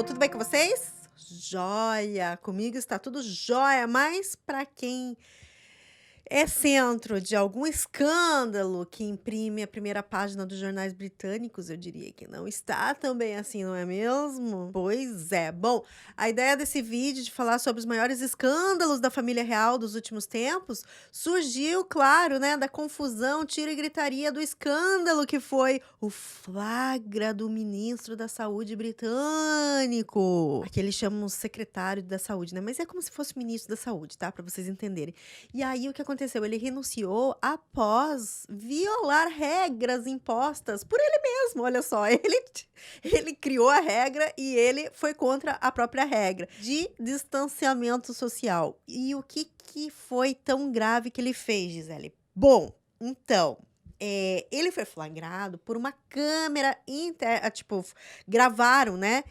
tudo bem com vocês? Joia! Comigo está tudo jóia, mas para quem é centro de algum escândalo que imprime a primeira página dos jornais britânicos, eu diria que não está também assim, não é mesmo? Pois é. Bom, a ideia desse vídeo de falar sobre os maiores escândalos da família real dos últimos tempos surgiu, claro, né, da confusão, tiro e gritaria do escândalo que foi o flagra do ministro da Saúde britânico. Aqui eles chamam secretário da Saúde, né? Mas é como se fosse o ministro da Saúde, tá? Para vocês entenderem. E aí o que aconteceu? Ele renunciou após violar regras impostas por ele mesmo. Olha só, ele criou a regra e ele foi contra a própria regra de distanciamento social. E o que foi tão grave que ele fez, Gisele? Bom, então, ele foi flagrado por uma câmera tipo, gravaram, né?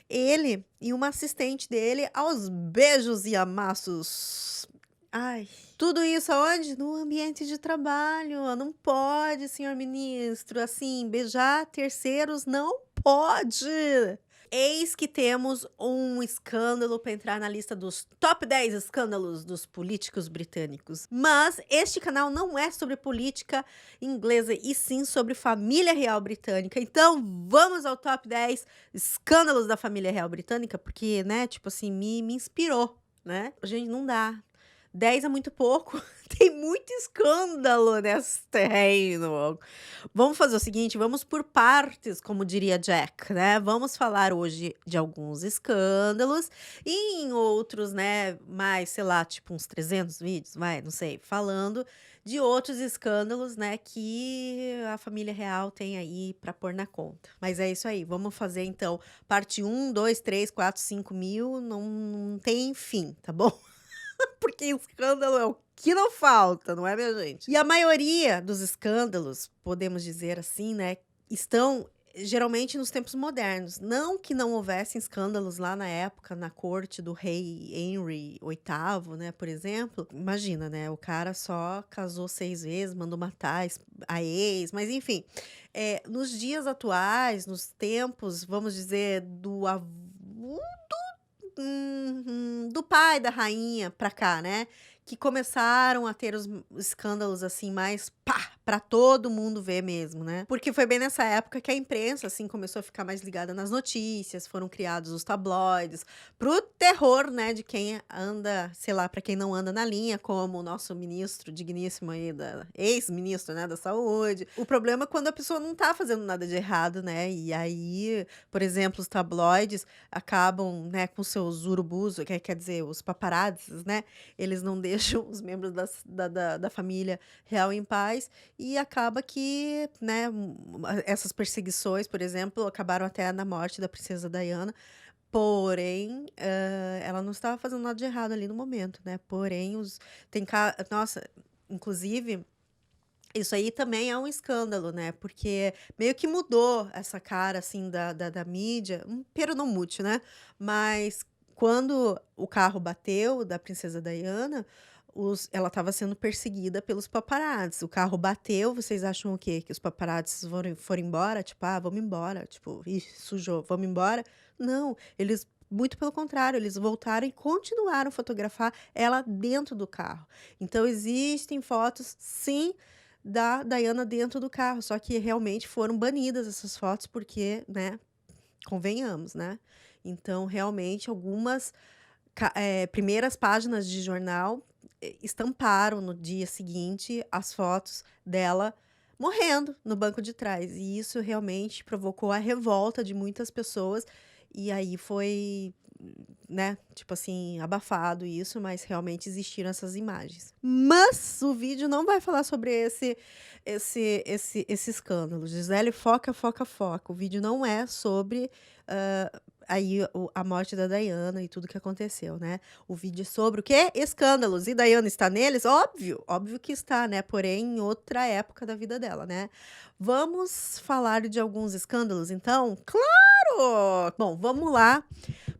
Ele e uma assistente dele aos beijos e amassos. Ai, tudo isso aonde? No ambiente de trabalho. Não pode, senhor ministro, assim, beijar terceiros não pode. Eis que temos um escândalo para entrar na lista dos top 10 escândalos dos políticos britânicos. Mas este canal não é sobre política inglesa, e sim sobre família real britânica. Então, vamos ao top 10 escândalos da família real britânica, porque, né, tipo assim, me inspirou, né? Gente, não dá. 10 é muito pouco, tem muito escândalo nesse terreno. Vamos fazer o seguinte, vamos por partes, como diria Jack, né? Vamos falar hoje de alguns escândalos e em outros, né, mais, sei lá, tipo uns 300 vídeos, não sei, falando de outros escândalos, né, que a família real tem aí para pôr na conta. Mas é isso aí, vamos fazer então parte 1, 2, 3, 4, 5 mil, não tem fim, tá bom? Porque escândalo é o que não falta, não é, minha gente? E a maioria dos escândalos, podemos dizer assim, né, estão geralmente nos tempos modernos. Não que não houvessem escândalos lá na época, na corte do rei Henry VIII, né, por exemplo. Imagina, né, o cara só casou 6 vezes, mandou matar a ex, mas enfim. Nos dias atuais, nos tempos, vamos dizer, do pai da rainha pra cá, né? Que começaram a ter os escândalos assim mais pá, pra todo mundo ver mesmo, né? Porque foi bem nessa época que a imprensa assim começou a ficar mais ligada nas notícias, foram criados os tabloides, pro terror, né, de quem anda, sei lá, pra quem não anda na linha, como o nosso ministro digníssimo aí, ex-ministro, né, da saúde. O problema é quando a pessoa não tá fazendo nada de errado, né? E aí, por exemplo, os tabloides acabam, né, com seus urubus, quer dizer, os paparazzis, né? Eles não deixam os membros da família real em paz, e acaba que, né, essas perseguições, por exemplo, acabaram até na morte da princesa Diana. Porém, ela não estava fazendo nada de errado ali no momento, né? Porém, nossa, inclusive, isso aí também é um escândalo, né? Porque meio que mudou essa cara, assim, da mídia, um peronomútil, né? Mas quando o carro bateu da princesa Diana, ela estava sendo perseguida pelos paparazzis. O carro bateu, vocês acham o quê? Que os paparazzis foram embora? Tipo, vamos embora. Tipo, ih, sujou, vamos embora? Não, eles... Muito pelo contrário, eles voltaram e continuaram a fotografar ela dentro do carro. Então, existem fotos, sim, da Diana dentro do carro, só que realmente foram banidas essas fotos porque, né, convenhamos, né? Então, realmente, algumas primeiras páginas de jornal estamparam no dia seguinte as fotos dela morrendo no banco de trás. E isso realmente provocou a revolta de muitas pessoas. E aí foi, né, tipo assim, abafado isso, mas realmente existiram essas imagens. Mas o vídeo não vai falar sobre esse escândalo. Gisele, foca. O vídeo não é sobre aí a morte da Diana e tudo que aconteceu, né? O vídeo é sobre o quê? Escândalos. E Diana está neles? Óbvio que está, né? Porém, em outra época da vida dela, né? Vamos falar de alguns escândalos, então? Claro! Bom, vamos lá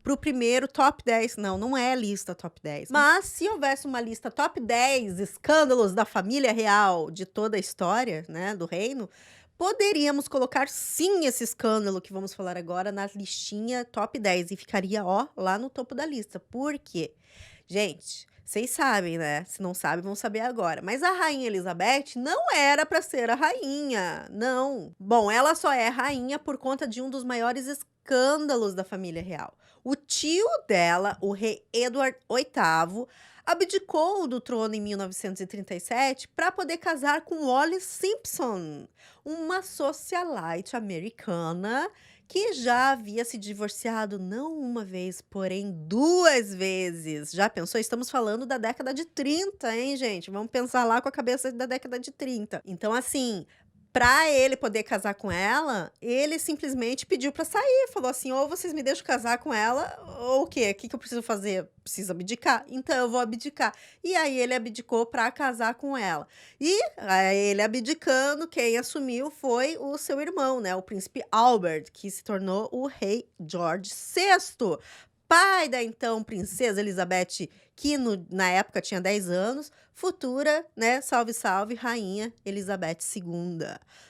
pro primeiro top 10. Não é lista top 10. Mas se houvesse uma lista top 10 escândalos da família real de toda a história, né, do reino, poderíamos colocar sim esse escândalo que vamos falar agora na listinha top 10 e ficaria, ó, lá no topo da lista. Por quê? Gente, vocês sabem, né? Se não sabem, vão saber agora. Mas a Rainha Elizabeth não era para ser a rainha, não. Bom, ela só é rainha por conta de um dos maiores escândalos da família real. O tio dela, o rei Edward VIII, abdicou do trono em 1937 para poder casar com Wallis Simpson, uma socialite americana que já havia se divorciado não uma vez, porém 2 vezes. Já pensou? Estamos falando da década de 30, hein, gente? Vamos pensar lá com a cabeça da década de 30. Então, assim, para ele poder casar com ela, ele simplesmente pediu para sair. Falou assim: ou vocês me deixam casar com ela, ou o quê? O que que eu preciso fazer? Preciso abdicar? Então eu vou abdicar. E aí ele abdicou para casar com ela. E ele abdicando, quem assumiu foi o seu irmão, né? O príncipe Albert, que se tornou o rei George VI, pai da então princesa Elizabeth, que na época tinha 10 anos, futura, né? Salve, salve, rainha Elizabeth II.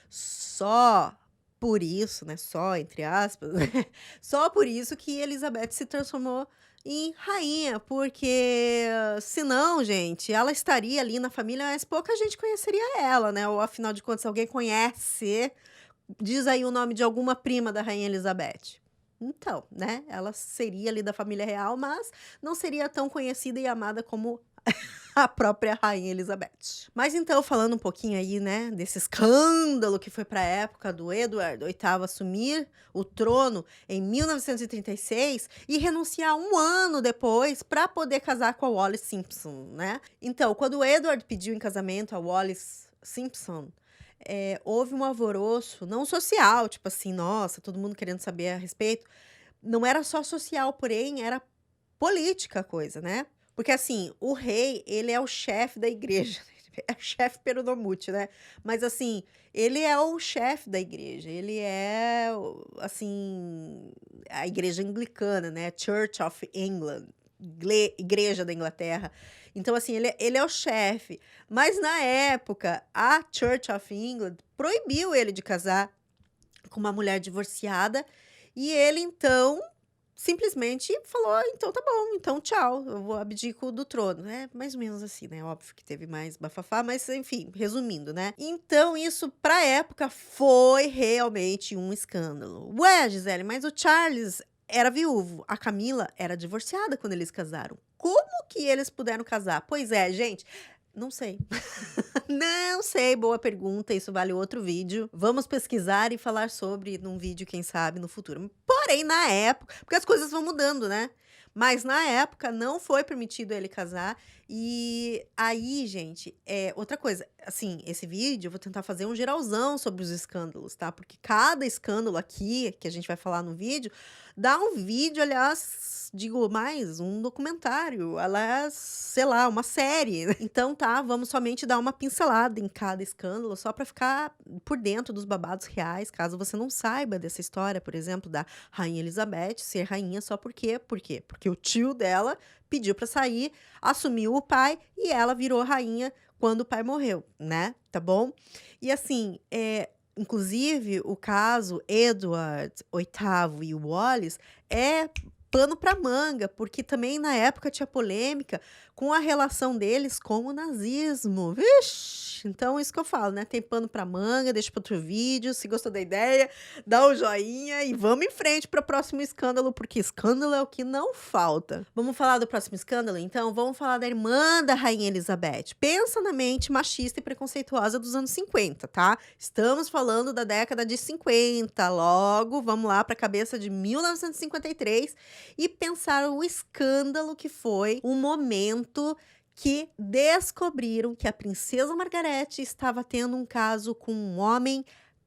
Só por isso, né? Só entre aspas, né? Só por isso que Elizabeth se transformou em rainha, porque senão, gente, ela estaria ali na família, mas pouca gente conheceria ela, né? Ou afinal de contas, se alguém conhece, diz aí o nome de alguma prima da rainha Elizabeth. Então, né? Ela seria ali da família real, mas não seria tão conhecida e amada como a própria rainha Elizabeth. Mas então, falando um pouquinho aí, né, desse escândalo que foi para a época do Edward VIII assumir o trono em 1936 e renunciar um ano depois para poder casar com a Wallis Simpson, né? Então, quando o Edward pediu em casamento a Wallis Simpson, houve um alvoroço, não social, tipo assim, nossa, todo mundo querendo saber a respeito. Não era só social, porém, era política a coisa, né? Porque assim, o rei, ele é o chefe da igreja, é o chefe peronomútil, né? Mas assim, ele é o chefe da igreja, ele é, assim, a igreja anglicana, né? Church of England, igreja da Inglaterra. Então, assim, ele é o chefe. Mas na época, a Church of England proibiu ele de casar com uma mulher divorciada e ele, então, simplesmente falou: "Ah, então tá bom, então tchau, eu vou abdico do trono". É mais ou menos assim, né? Óbvio que teve mais bafafá, mas enfim, resumindo, né? Então, isso pra época foi realmente um escândalo. Ué, Gisele, mas o Charles era viúvo, a Camila era divorciada quando eles casaram. Como que eles puderam casar? Pois é, gente, não sei. Não sei, boa pergunta, isso vale outro vídeo. Vamos pesquisar e falar sobre num vídeo, quem sabe, no futuro. Porém, na época, porque as coisas vão mudando, né? Mas na época não foi permitido ele casar. E aí, gente, outra coisa, assim, esse vídeo eu vou tentar fazer um geralzão sobre os escândalos, tá? Porque cada escândalo aqui, que a gente vai falar no vídeo, dá um vídeo, aliás, digo mais, um documentário, aliás, sei lá, uma série, né? Então tá, vamos somente dar uma pincelada em cada escândalo, só pra ficar por dentro dos babados reais, caso você não saiba dessa história, por exemplo, da Rainha Elizabeth ser rainha só por quê? Por quê? Porque o tio dela pediu pra sair, assumiu o pai e ela virou rainha quando o pai morreu, né? Tá bom? E assim, inclusive, o caso Edward VIII e Wallis é pano para manga, porque também na época tinha polêmica com a relação deles com o nazismo. Vixe! Então, isso que eu falo, né? Tem pano para manga, deixa para outro vídeo. Se gostou da ideia, dá um joinha e vamos em frente para o próximo escândalo, porque escândalo é o que não falta. Vamos falar do próximo escândalo? Então, vamos falar da irmã da Rainha Elizabeth. Pensa na mente machista e preconceituosa dos anos 50, tá? Estamos falando da década de 50. Logo, vamos lá para a cabeça de 1953 e pensar o escândalo que foi o momento que descobriram que a princesa Margarete estava tendo um caso com um homem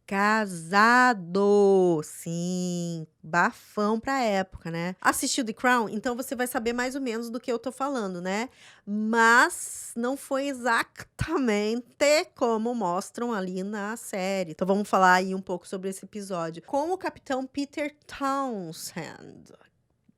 casado. Sim, bafão pra época, né? Assistiu The Crown? Então você vai saber mais ou menos do que eu tô falando, né? Mas não foi exatamente como mostram ali na série. Então vamos falar aí um pouco sobre esse episódio. Com o capitão Peter Townsend,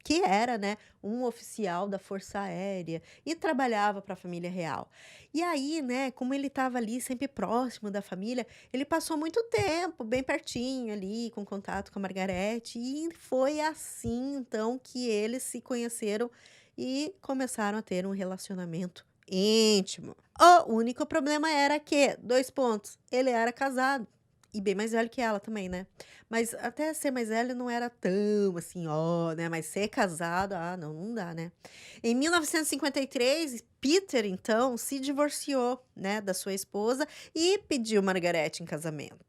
que era, né, um oficial da Força Aérea e trabalhava para a família real. E aí, né, como ele estava ali sempre próximo da família, ele passou muito tempo bem pertinho ali, com contato com a Margarete, e foi assim então que eles se conheceram e começaram a ter um relacionamento íntimo. O único problema era que, 2 pontos, ele era casado e bem mais velho que ela também, né. Mas até ser mais velho não era tão assim, ó, né, mas ser casado, não, não dá, né. Em 1953, Peter então se divorciou, né, da sua esposa e pediu Margareth em casamento.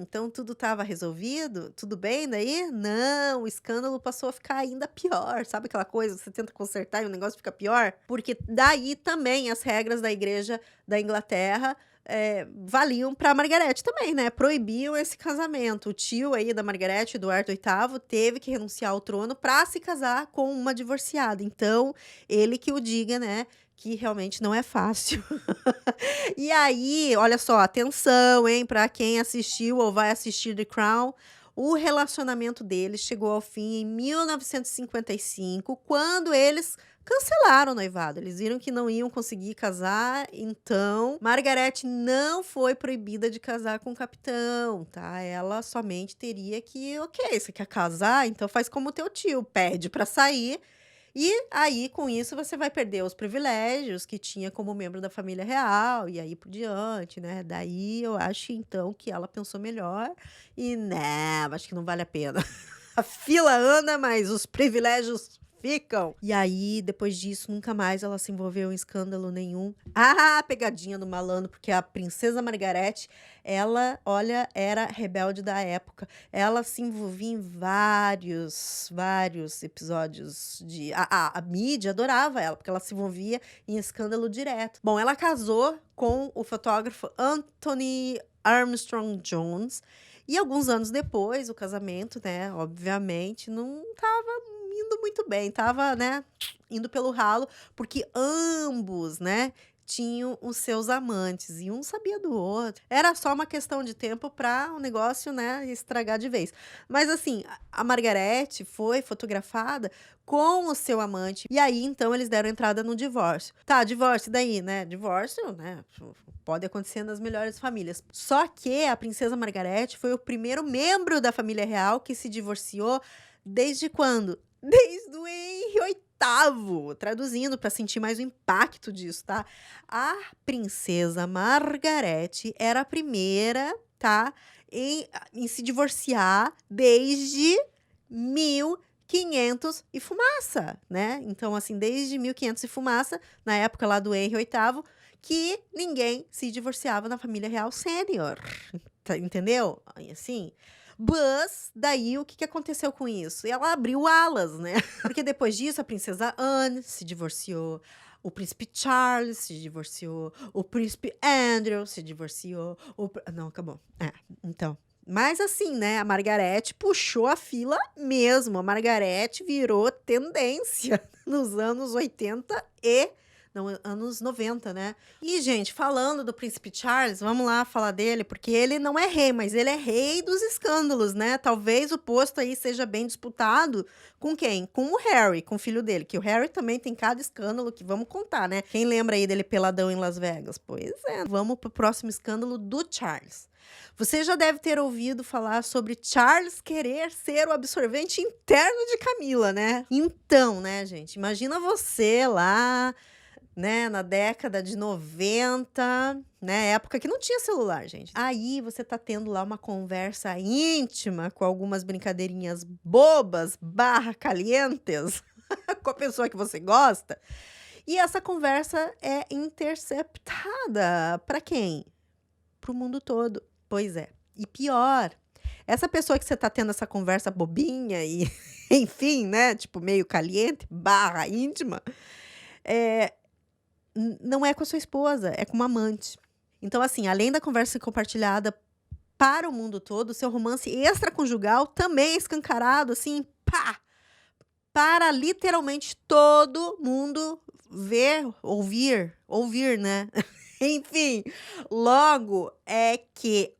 Então tudo estava resolvido? Tudo bem daí? Não, o escândalo passou a ficar ainda pior, sabe aquela coisa, você tenta consertar e o negócio fica pior? Porque daí também as regras da igreja da Inglaterra valiam para Margareth também, né, proibiam esse casamento. O tio aí da Margareth, Eduardo VIII, teve que renunciar ao trono para se casar com uma divorciada, então ele que o diga, né, que realmente não é fácil. E aí, olha só, atenção, hein, para quem assistiu ou vai assistir The Crown, o relacionamento deles chegou ao fim em 1955, quando eles cancelaram o noivado. Eles viram que não iam conseguir casar, então Margaret não foi proibida de casar com o capitão, tá? Ela somente teria que, ok, você quer casar? Então faz como o teu tio, pede para sair. E aí, com isso, você vai perder os privilégios que tinha como membro da família real, e aí por diante, né? Daí eu acho então que ela pensou melhor e, né, acho que não vale a pena. A fila anda, mas os privilégios ficam. E aí, depois disso, nunca mais ela se envolveu em escândalo nenhum. Pegadinha no malandro, porque a princesa Margareth, ela, olha, era rebelde da época. Ela se envolvia em vários episódios de. A mídia adorava ela, porque ela se envolvia em escândalo direto. Bom, ela casou com o fotógrafo Anthony Armstrong Jones. E alguns anos depois, o casamento, né, obviamente, não estava indo muito bem, estava, né, indo pelo ralo, porque ambos, né, tinham os seus amantes e um sabia do outro. Era só uma questão de tempo para o negócio, né, estragar de vez. Mas assim, a Margareth foi fotografada com o seu amante e aí então eles deram entrada no divórcio. Tá, divórcio daí, né? Divórcio, né? Pode acontecer nas melhores famílias. Só que a princesa Margareth foi o primeiro membro da família real que se divorciou desde quando? Desde o Henry VIII, traduzindo para sentir mais o impacto disso, tá? A princesa Margareth era a primeira, tá? Em se divorciar desde 1500 e fumaça, né? Então, assim, desde 1500 e fumaça, na época lá do Henry VIII, que ninguém se divorciava na família real sênior, tá, entendeu? Assim, daí o que que aconteceu com isso? Ela abriu alas, né? Porque depois disso a princesa Anne se divorciou, o príncipe Charles se divorciou, o príncipe Andrew se divorciou, não, acabou. Então, mas assim, né, a Margareth puxou a fila mesmo, a Margareth virou tendência nos anos 80 e não, anos 90, né? E, gente, falando do príncipe Charles, vamos lá falar dele, porque ele não é rei, mas ele é rei dos escândalos, né? Talvez o posto aí seja bem disputado com quem? Com o Harry, com o filho dele, que o Harry também tem cada escândalo que vamos contar, né? Quem lembra aí dele peladão em Las Vegas? Pois é, vamos pro próximo escândalo do Charles. Você já deve ter ouvido falar sobre Charles querer ser o absorvente interno de Camila, né? Então, né, gente, imagina você lá, né, na década de 90, né, época que não tinha celular, gente. Aí você tá tendo lá uma conversa íntima com algumas brincadeirinhas bobas, calientes, com a pessoa que você gosta, e essa conversa é interceptada para quem? Pro mundo todo. Pois é. E pior, essa pessoa que você tá tendo essa conversa bobinha e, enfim, né, tipo meio caliente, íntima, não é com a sua esposa, é com uma amante. Então, assim, além da conversa compartilhada para o mundo todo, seu romance extraconjugal também é escancarado, assim, para literalmente todo mundo ver, ouvir, né? Enfim, logo é que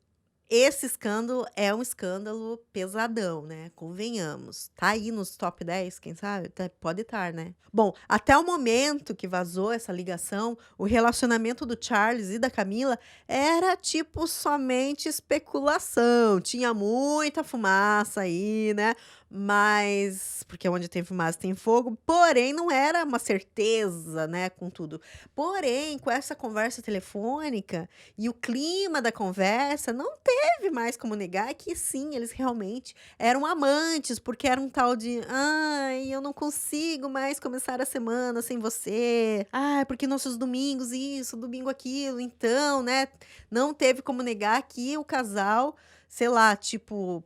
esse escândalo é um escândalo pesadão, né, convenhamos. Tá aí nos top 10, quem sabe? Pode estar, né. Bom, até o momento que vazou essa ligação, o relacionamento do Charles e da Camila era, tipo, somente especulação, tinha muita fumaça aí, né, mas porque onde tem fumaça tem fogo, porém não era uma certeza, né, com tudo. Porém, com essa conversa telefônica e o clima da conversa, não teve mais como negar que sim, eles realmente eram amantes, porque era um tal de: "Ai, eu não consigo mais começar a semana sem você. Ai, porque nossos domingos isso, domingo aquilo". Então, né, não teve como negar que o casal, sei lá, tipo,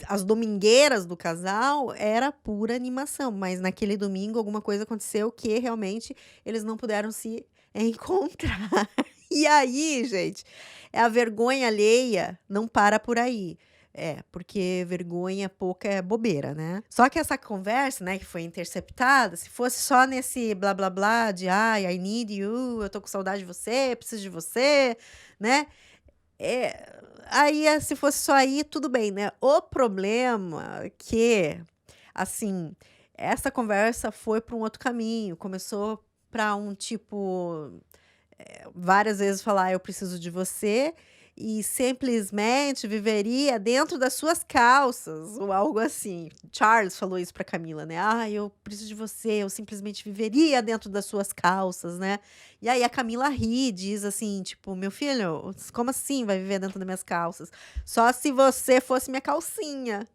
as domingueiras do casal era pura animação, mas naquele domingo alguma coisa aconteceu que realmente eles não puderam se encontrar. E aí, gente, a vergonha alheia não para por aí. É, porque vergonha pouca é bobeira, né. Só que essa conversa, né, que foi interceptada, se fosse só nesse blá blá blá de: "Ai, I need you, eu tô com saudade de você, preciso de você", né, aí, se fosse só aí, tudo bem, né. O problema que, assim, essa conversa foi para um outro caminho, começou para um tipo, várias vezes falar: "Eu preciso de você", e simplesmente viveria dentro das suas calças, ou algo assim. Charles falou isso pra Camila, né: "Ah, eu preciso de você, eu simplesmente viveria dentro das suas calças", né. E aí a Camila ri, diz assim, tipo: "Meu filho, como assim vai viver dentro das minhas calças? Só se você fosse minha calcinha".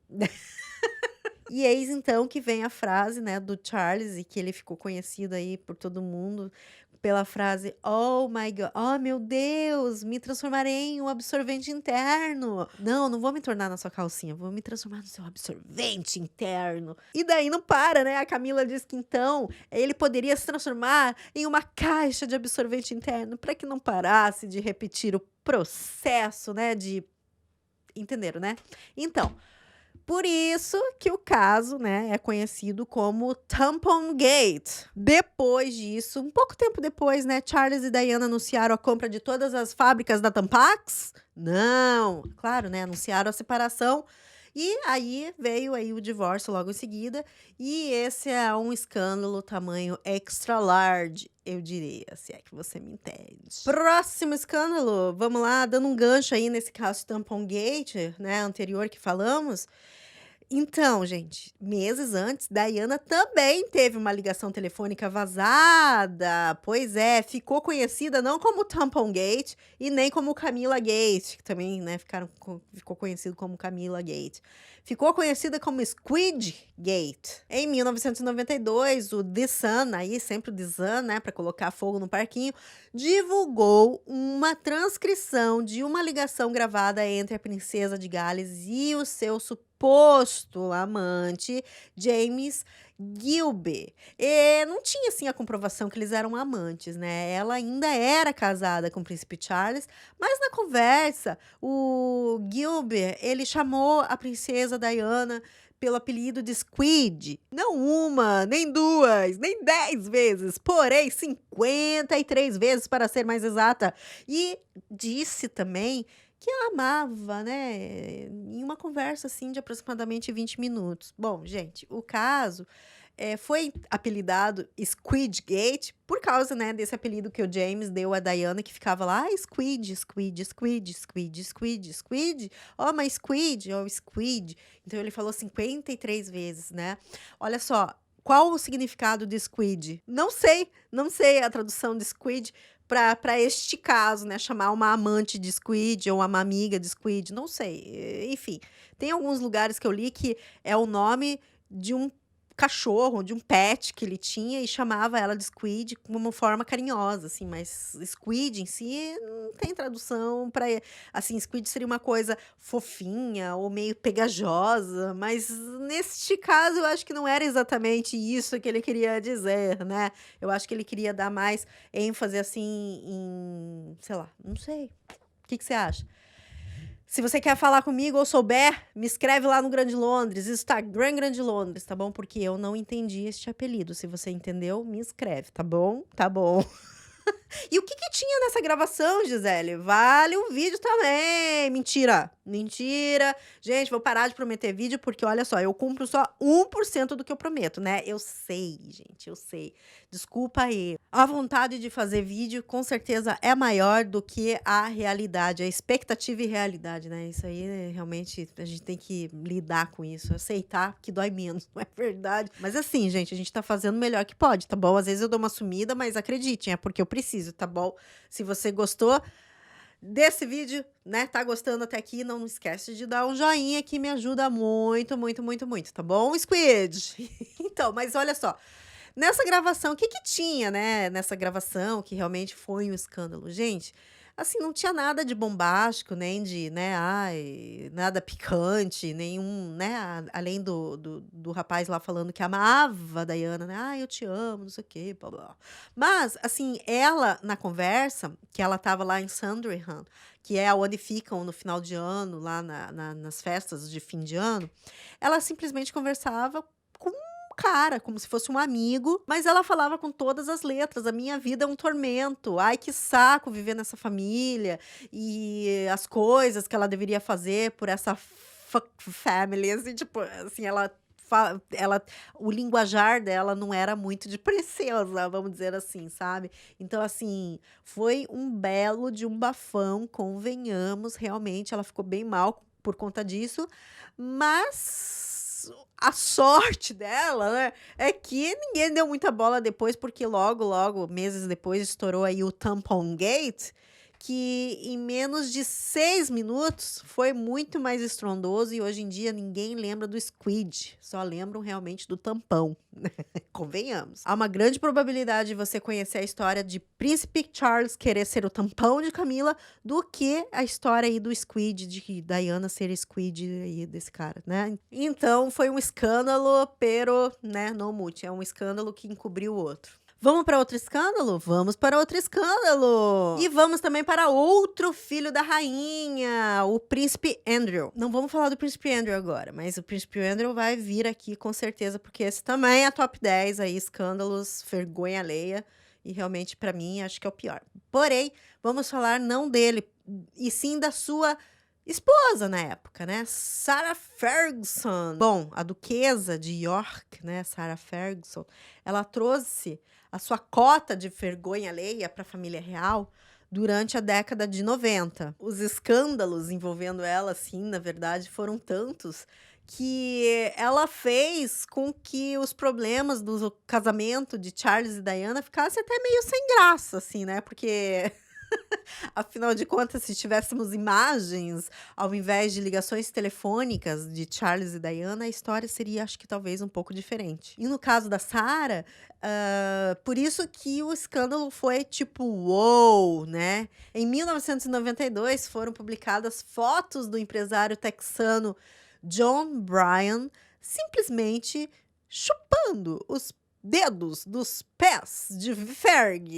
E eis então que vem a frase, né, do Charles e que ele ficou conhecido aí por todo mundo pela frase: "Oh my go oh meu Deus, me transformarei em um absorvente interno. Não, não vou me tornar na sua calcinha, vou me transformar no seu absorvente interno". E daí não para, né, a Camila diz que então ele poderia se transformar em uma caixa de absorvente interno para que não parasse de repetir o processo, né, de entenderam, né? Então, por isso que o caso, né, é conhecido como Tampon Gate. Depois disso, um pouco tempo depois, né, Charles e Diana anunciaram a compra de todas as fábricas da Tampax? Não, claro, né, anunciaram a separação e aí veio aí o divórcio logo em seguida, e esse é um escândalo tamanho extra large, eu diria, se é que você me entende. Próximo escândalo, vamos lá, dando um gancho aí nesse caso Tampon Gate, né, anterior que falamos, então, gente, meses antes, Diana também teve uma ligação telefônica vazada. Pois é, ficou conhecida não como Tampon Gate e nem como Camila Gate, que também, né, ficou conhecido como Camila Gate. Ficou conhecida como Squid Gate. Em 1992, o The Sun, aí sempre o The Sun, né, para colocar fogo no parquinho, divulgou uma transcrição de uma ligação gravada entre a princesa de Gales e o seu suposto amante, James Gilbey. E não tinha, assim, a comprovação que eles eram amantes, né, ela ainda era casada com o príncipe Charles, mas na conversa, o Gilbey, ele chamou a princesa Diana pelo apelido de Squid, não uma, nem duas, nem 10 vezes, porém 53 vezes para ser mais exata. E disse também que a amava, né, em uma conversa, assim, de aproximadamente 20 minutos. Bom, gente, o caso, foi apelidado Squidgate por causa, né, desse apelido que o James deu a Diana, que ficava lá: "Ai, Squid, Squid, Squid, Squid, Squid, Squid, oh, my Squid, oh, Squid". Então ele falou 53 vezes, né. Olha só, qual o significado de Squid? Não sei, não sei a tradução de Squid para este caso, né, chamar uma amante de Squid ou uma amiga de Squid, não sei, enfim. Tem alguns lugares que eu li que é o nome de um cachorro, de um pet que ele tinha e chamava ela de Squid como uma forma carinhosa, assim, mas Squid em si não tem tradução para, assim, Squid seria uma coisa fofinha ou meio pegajosa, mas neste caso eu acho que não era exatamente isso que ele queria dizer, né. Eu acho que ele queria dar mais ênfase, assim, em sei lá, não sei. O que que você acha? Se você quer falar comigo ou souber, me escreve lá no Grande Londres, Instagram Grande Londres, tá bom? Porque eu não entendi este apelido. Se você entendeu, me escreve, tá bom? Tá bom. E o que que tinha nessa gravação, Gisele? Vale o vídeo também. Mentira, mentira. Gente, vou parar de prometer vídeo, porque olha só, eu cumpro só 1% do que eu prometo, né? Eu sei, gente, eu sei. Desculpa aí. A vontade de fazer vídeo, com certeza, é maior do que a realidade, a expectativa e realidade, né? Isso aí, né, realmente, a gente tem que lidar com isso, aceitar que dói menos, não é verdade? Mas assim, gente, a gente tá fazendo o melhor que pode, tá bom? Às vezes eu dou uma sumida, mas acreditem, é porque eu preciso, tá bom? Se você gostou desse vídeo, né, tá gostando até aqui, não esquece de dar um joinha que me ajuda muito, muito, muito, muito, tá bom, Squid? Então, mas olha só, nessa gravação, o que que tinha, né, nessa gravação, que realmente foi um escândalo? Gente, assim, não tinha nada de bombástico, nem de, né, ai, nada picante, nenhum, né, além do rapaz lá falando que amava a Diana, né, "Ai, eu te amo, não sei o quê, blá, blá". Mas, assim, ela, na conversa, que ela estava lá em Sandringham, que é onde ficam no final de ano, lá nas festas de fim de ano, ela simplesmente conversava com um cara, como se fosse um amigo, mas ela falava com todas as letras: "A minha vida é um tormento. Ai, que saco viver nessa família, e as coisas que ela deveria fazer por essa family", assim, tipo, assim, ela o linguajar dela não era muito de princesa, vamos dizer assim, sabe. Então, assim, foi um belo de um bafão, convenhamos, realmente ela ficou bem mal por conta disso, mas a sorte dela, né, é que ninguém deu muita bola depois, porque logo, logo, meses depois, estourou aí o Tampon Gate, que em menos de 6 minutos foi muito mais estrondoso e hoje em dia ninguém lembra do Squid, só lembram realmente do tampão, convenhamos. Há uma grande probabilidade de você conhecer a história de Príncipe Charles querer ser o tampão de Camila do que a história aí do Squid, de que Diana ser Squid aí desse cara, né. Então foi um escândalo, pero, né, no mute, é um escândalo que encobriu o outro. Vamos para outro escândalo? Vamos para outro escândalo! E vamos também para outro filho da rainha, o príncipe Andrew. Não vamos falar do príncipe Andrew agora, mas o príncipe Andrew vai vir aqui com certeza, porque esse também é top 10 aí, escândalos, vergonha alheia, e realmente para mim acho que é o pior. Porém, vamos falar não dele, e sim da sua esposa na época, né, Sarah Ferguson. Bom, a duquesa de York, né, Sarah Ferguson, ela trouxe a sua cota de vergonha alheia para a família real durante a década de 90. Os escândalos envolvendo ela, assim, na verdade, foram tantos que ela fez com que os problemas do casamento de Charles e Diana ficasse até meio sem graça, assim, né? Porque afinal de contas, se tivéssemos imagens, ao invés de ligações telefônicas de Charles e Diana, a história seria, acho que talvez, um pouco diferente. E no caso da Sarah, por isso que o escândalo foi tipo, uou, né? Em 1992 foram publicadas fotos do empresário texano John Bryan simplesmente chupando os dedos dos pés de Ferg.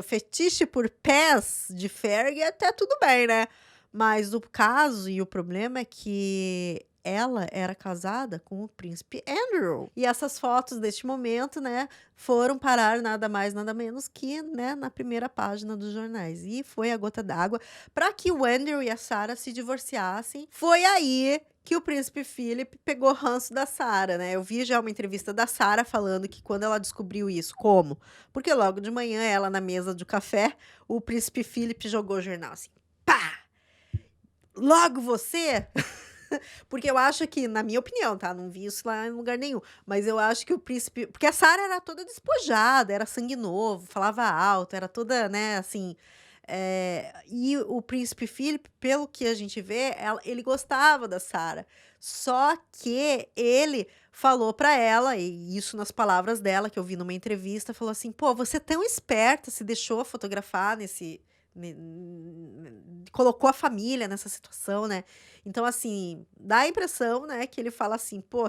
Fetiche por pés de Ferg até tudo bem, né? Mas o caso e o problema é que ela era casada com o príncipe Andrew. E essas fotos deste momento, né, foram parar nada mais, nada menos que, né, na primeira página dos jornais. E foi a gota d'água para que o Andrew e a Sarah se divorciassem. Foi aí que o príncipe Philip pegou ranço da Sarah, né? Eu vi já uma entrevista da Sarah falando que quando ela descobriu isso, como? Porque logo de manhã, ela na mesa do café, o príncipe Philip jogou o jornal assim, pá! Logo você? Porque eu acho que, na minha opinião, tá? Não vi isso lá em lugar nenhum. Mas eu acho que o príncipe. Porque a Sarah era toda despojada, era sangue novo, falava alto, era toda, né, assim. E o príncipe Philip, pelo que a gente vê, ele gostava da Sarah. Só que ele falou pra ela, e isso nas palavras dela, que eu vi numa entrevista, falou assim: pô, você é tão esperta, se deixou fotografar colocou a família nessa situação, né? Então, assim, dá a impressão, né, que ele fala assim: pô,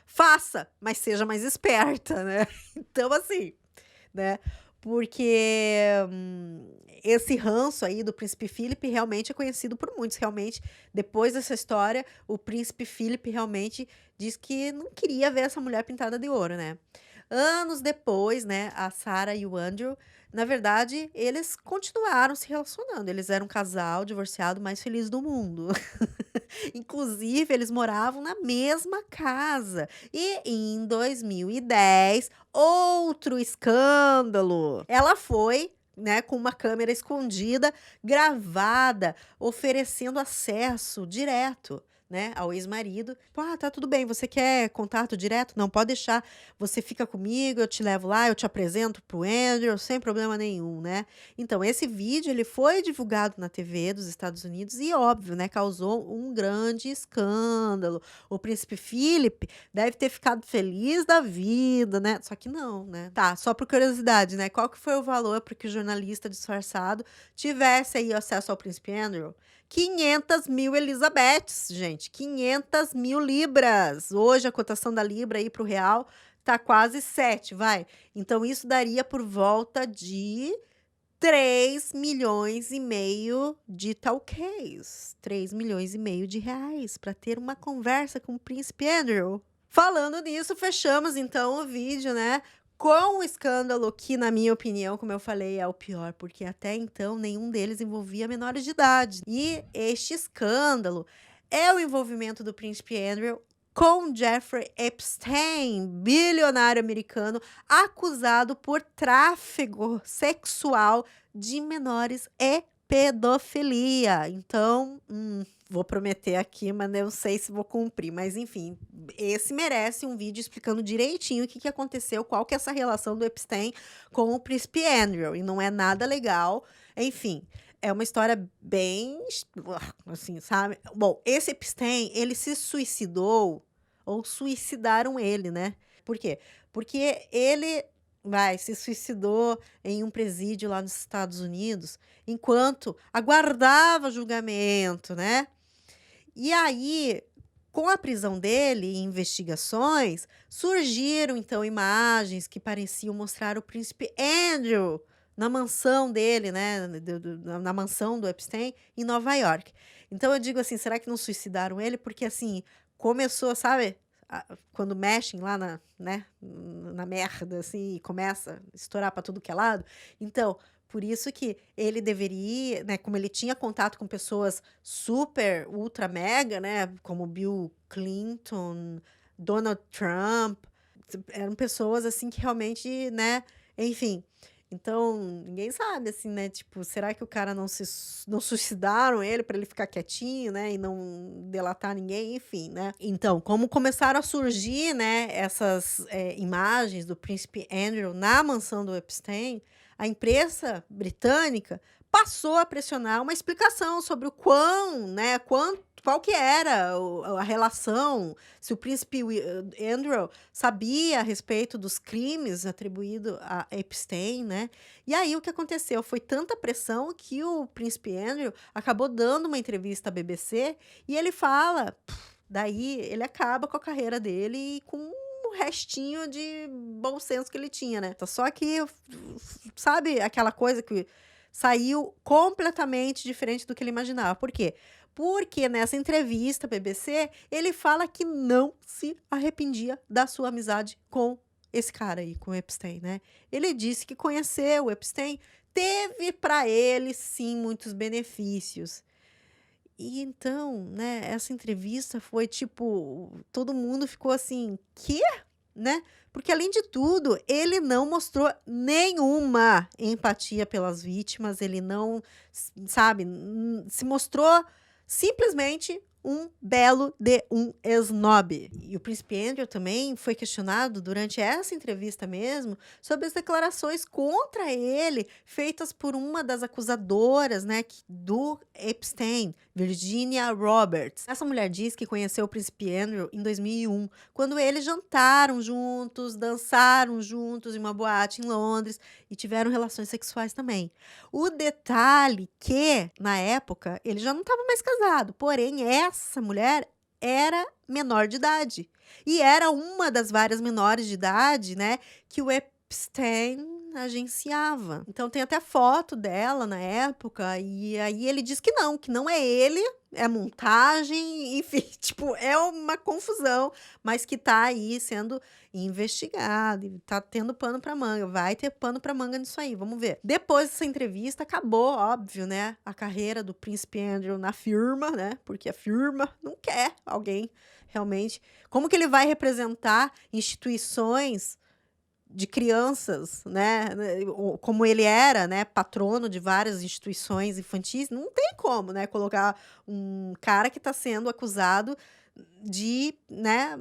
faça, mas seja mais esperta, né? Então, assim, né? Porque esse ranço aí do príncipe Philip realmente é conhecido por muitos. Realmente, depois dessa história, o príncipe Philip realmente diz que não queria ver essa mulher pintada de ouro, né? Anos depois, né, a Sarah e o Andrew Na verdade, eles continuaram se relacionando, eles eram um casal divorciado mais feliz do mundo. Inclusive, eles moravam na mesma casa. E em 2010, outro escândalo. Ela foi, né, com uma câmera escondida, gravada, oferecendo acesso direto, né, ao ex-marido. Tipo, ah, tá tudo bem, você quer contato direto? Não, pode deixar. Você fica comigo, eu te levo lá, eu te apresento pro Andrew, sem problema nenhum, né? Então, esse vídeo ele foi divulgado na TV dos Estados Unidos e, óbvio, né, causou um grande escândalo. O príncipe Philip deve ter ficado feliz da vida, né? Só que não, né? Tá, só por curiosidade, né? Qual que foi o valor para que o jornalista disfarçado tivesse aí acesso ao príncipe Andrew? 500 mil Elizabeths, gente, 500 mil libras. Hoje a cotação da libra aí para o real tá quase 7, vai. Então isso daria por volta de 3 milhões e meio de talquês, 3 milhões e meio de reais para ter uma conversa com o príncipe Andrew. Falando nisso, fechamos então o vídeo, né? Com o escândalo que, na minha opinião, como eu falei, é o pior, porque até então nenhum deles envolvia menores de idade. E este escândalo é o envolvimento do príncipe Andrew com Jeffrey Epstein, bilionário americano, acusado por tráfego sexual de menores e pedofilia. Então, vou prometer aqui, mas não sei se vou cumprir. Mas enfim, esse merece um vídeo explicando direitinho o que aconteceu, qual que é essa relação do Epstein com o príncipe Andrew. E não é nada legal. Enfim, é uma história bem, assim, sabe? Bom, esse Epstein, ele se suicidou, ou suicidaram ele, né? Por quê? Porque ele se suicidou em um presídio lá nos Estados Unidos, enquanto aguardava julgamento, né? E aí, com a prisão dele e investigações, surgiram então imagens que pareciam mostrar o príncipe Andrew na mansão dele, né? Na mansão do Epstein, em Nova York. Então eu digo assim, será que não suicidaram ele? Porque assim, começou, sabe? Quando mexem lá na merda, assim, e começa a estourar para tudo que é lado. Então, por isso que ele deveria, né, como ele tinha contato com pessoas super, ultra mega, né, como Bill Clinton, Donald Trump, eram pessoas, assim, que realmente, né, enfim. Então, ninguém sabe, assim, né, tipo, será que o cara não suicidaram ele para ele ficar quietinho, né, e não delatar ninguém, enfim, né. Então, como começaram a surgir, né, essas imagens do príncipe Andrew na mansão do Epstein, a imprensa britânica passou a pressionar uma explicação sobre o qual que era a relação, se o príncipe Andrew sabia a respeito dos crimes atribuídos a Epstein, né? E aí o que aconteceu? Foi tanta pressão que o príncipe Andrew acabou dando uma entrevista à BBC e ele fala, daí ele acaba com a carreira dele e com o restinho de bom senso que ele tinha, né? Só que, sabe aquela coisa que saiu completamente diferente do que ele imaginava. Por quê? Porque nessa entrevista BBC, ele fala que não se arrependia da sua amizade com esse cara aí, com o Epstein, né? Ele disse que conhecer o Epstein teve para ele, sim, muitos benefícios. E então, né, essa entrevista foi tipo, todo mundo ficou assim, quê? Né? Porque além de tudo, ele não mostrou nenhuma empatia pelas vítimas, ele não, sabe, se mostrou simplesmente um belo de um esnobe. E o príncipe Andrew também foi questionado durante essa entrevista mesmo sobre as declarações contra ele feitas por uma das acusadoras, né, do Epstein, Virginia Roberts. Essa mulher diz que conheceu o príncipe Andrew em 2001, quando eles jantaram juntos, dançaram juntos em uma boate em Londres e tiveram relações sexuais também. O detalhe que, na época, ele já não estava mais casado, porém essa mulher era menor de idade. E era uma das várias menores de idade, né, que o Epstein agenciava. Então tem até foto dela na época, e aí ele diz que não é ele, é montagem, enfim, tipo, é uma confusão, mas que tá aí sendo investigado, e tá tendo pano pra manga, vai ter pano pra manga nisso aí, vamos ver. Depois dessa entrevista, acabou, óbvio, né, a carreira do Príncipe Andrew na firma, né, porque a firma não quer alguém realmente. Como que ele vai representar instituições de crianças, né? Como ele era, né? Patrono de várias instituições infantis, não tem como, né? Colocar um cara que está sendo acusado de, né?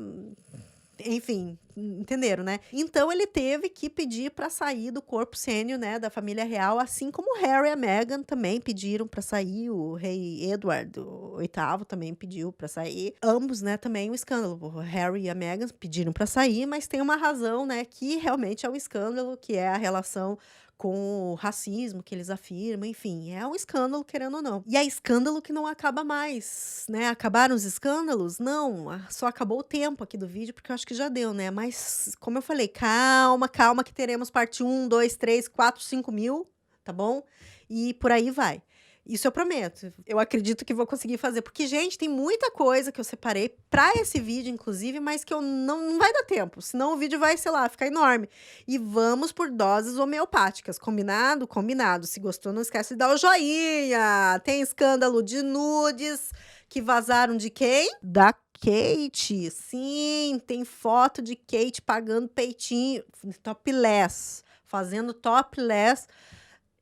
Enfim, entenderam, né? Então ele teve que pedir para sair do corpo sênior, né, da família real, assim como o Harry e a Meghan também pediram para sair, o rei Edward VIII também pediu para sair. Ambos, né, também um escândalo. O Harry e a Meghan pediram para sair, mas tem uma razão, né, que realmente é um escândalo, que é a relação com o racismo que eles afirmam, enfim, é um escândalo, querendo ou não. E é escândalo que não acaba mais, né? Acabaram os escândalos? Não, só acabou o tempo aqui do vídeo, porque eu acho que já deu, né? Mas, como eu falei, calma, calma, que teremos parte 1, 2, 3, 4, 5 mil, tá bom? E por aí vai. Isso eu prometo. Eu acredito que vou conseguir fazer. Porque, gente, tem muita coisa que eu separei pra esse vídeo, inclusive, mas que eu não vai dar tempo. Senão o vídeo vai, sei lá, ficar enorme. E vamos por doses homeopáticas. Combinado? Combinado. Se gostou, não esquece de dar o joinha. Tem escândalo de nudes que vazaram de quem? Da Kate. Sim, tem foto de Kate pagando peitinho, topless, fazendo topless.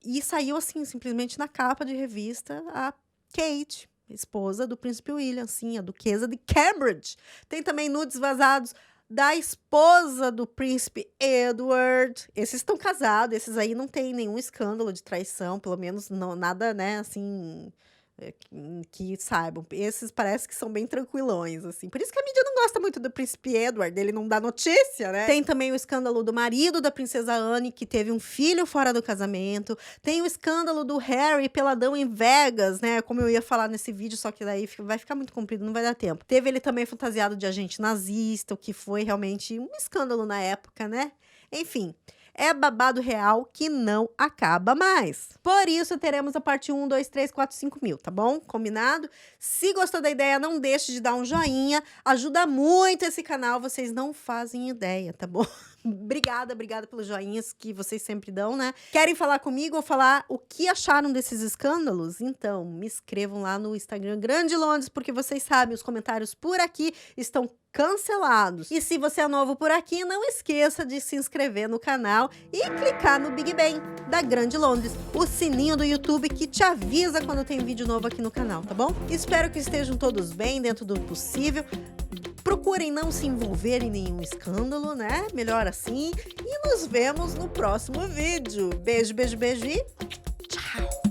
E saiu assim, simplesmente na capa de revista, a Kate, esposa do príncipe William, sim, a duquesa de Cambridge. Tem também nudes vazados da esposa do príncipe Edward. Esses estão casados, esses aí não tem nenhum escândalo de traição, pelo menos não, nada, né, assim, que saibam. Esses parece que são bem tranquilões, assim. Por isso que a mídia não gosta muito do príncipe Edward, ele não dá notícia, né? Tem também o escândalo do marido da princesa Anne, que teve um filho fora do casamento. Tem o escândalo do Harry peladão em Vegas, né? Como eu ia falar nesse vídeo, só que daí vai ficar muito comprido, não vai dar tempo. Teve ele também fantasiado de agente nazista, o que foi realmente um escândalo na época, né? Enfim, é babado real que não acaba mais. Por isso, teremos a parte 1, 2, 3, 4, 5 mil, tá bom? Combinado? Se gostou da ideia, não deixe de dar um joinha. Ajuda muito esse canal, vocês não fazem ideia, tá bom? Obrigada pelos joinhas que vocês sempre dão, né? Querem falar comigo ou falar o que acharam desses escândalos? Então, me escrevam lá no Instagram Grande Londres, porque vocês sabem, os comentários por aqui estão cancelados. E se você é novo por aqui, não esqueça de se inscrever no canal e clicar no Big Bang da Grande Londres, o sininho do YouTube que te avisa quando tem vídeo novo aqui no canal, tá bom? Espero que estejam todos bem, dentro do possível. Procurem não se envolver em nenhum escândalo, né? Melhor assim. E nos vemos no próximo vídeo. Beijo, beijo, beijo e tchau!